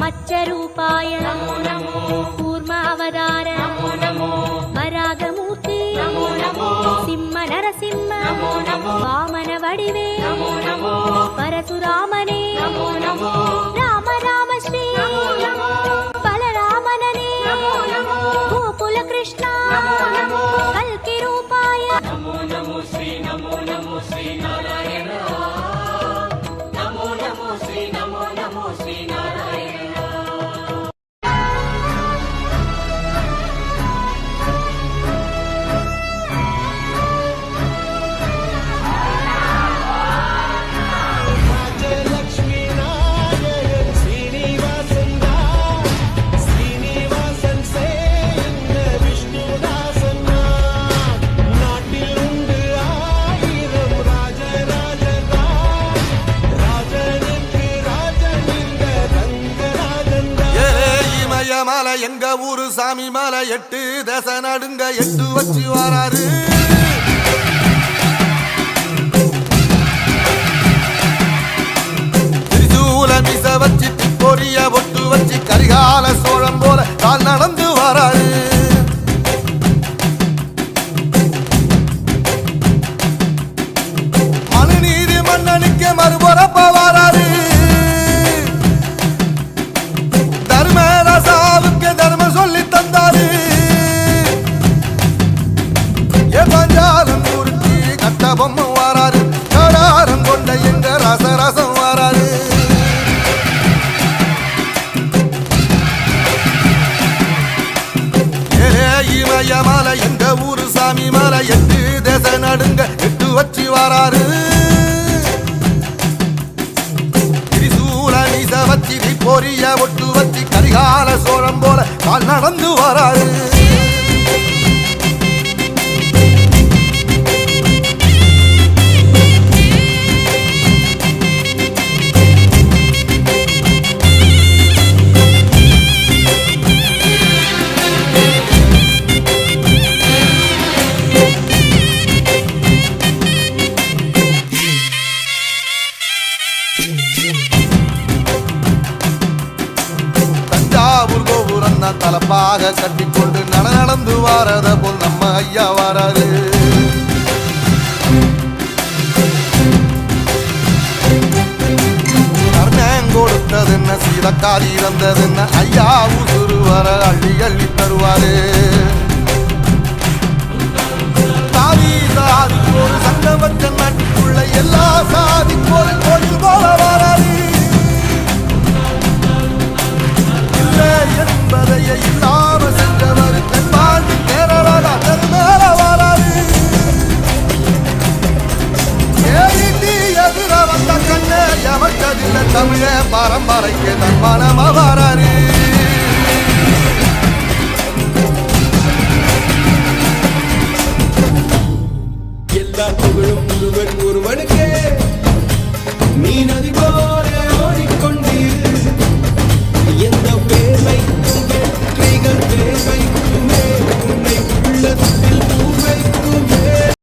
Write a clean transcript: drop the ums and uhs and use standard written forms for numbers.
मच्चरूपाय नमो नमो कूर्मावतार नमो नमो वरागमूर्ति नमो नमो सिंह नरसिंह नमो नमो वामन वडिवे नमो नमो परशुरामने नमो नमो राम राम श्री नमो नमो बलरामनने नमो नमो गोकुल कृष्ण नमो नमो कल्कि रूपाय नमो नमो श्री नारायण नमो नमो श्री नारायण மலை எங்க ஊரு சாமி மலை 8 தசை நடுங்க 8 வச்சு வராரு திரிசூல மிச வச்சு பொரிய பொட்டு வச்சு கரிகால சோழம் போல கால் நடந்து வராரு மனுநீதி மன்னனுக்கு மறுபுறப்ப வராரு தர்மம் சொல்லி தந்தாரு பஞ்சாலம் குறுக்கி கட்ட பொம்மை வாராரு கடாரம் கொண்ட எங்க ரசரசம் வாராரு இமய மலை எங்க ஊரு சாமி மலை 8 தேச நடுங்க 8 வச்சு வாராரு வச்சி பொரிய ஒட்டு வச்சி கரிகால சோழம் போல கால் நடந்து வராரு தலப்பாக கட்டிக்கொண்டு நடந்து வாரத போல் நம்ம ஐயா வாராரு கொடுத்தது என்ன சீதக்காரி இறந்தது என்ன ஐயா உசுறு வர அள்ளி அள்ளி தருவாரு சாதி சாதி ஒரு சங்கம் வச்ச நாட்டுக்குள்ள எல்லா சாதி போல கோயில் போல வாராரு என்பதைய இல்லாம சென்றவர் தென்பாண்டி கேரளால மேல வராது எதிர வந்த கண்ண எவர்கதில்ல தமிழ பரம்பரைக்கு தன்மானமா வராரு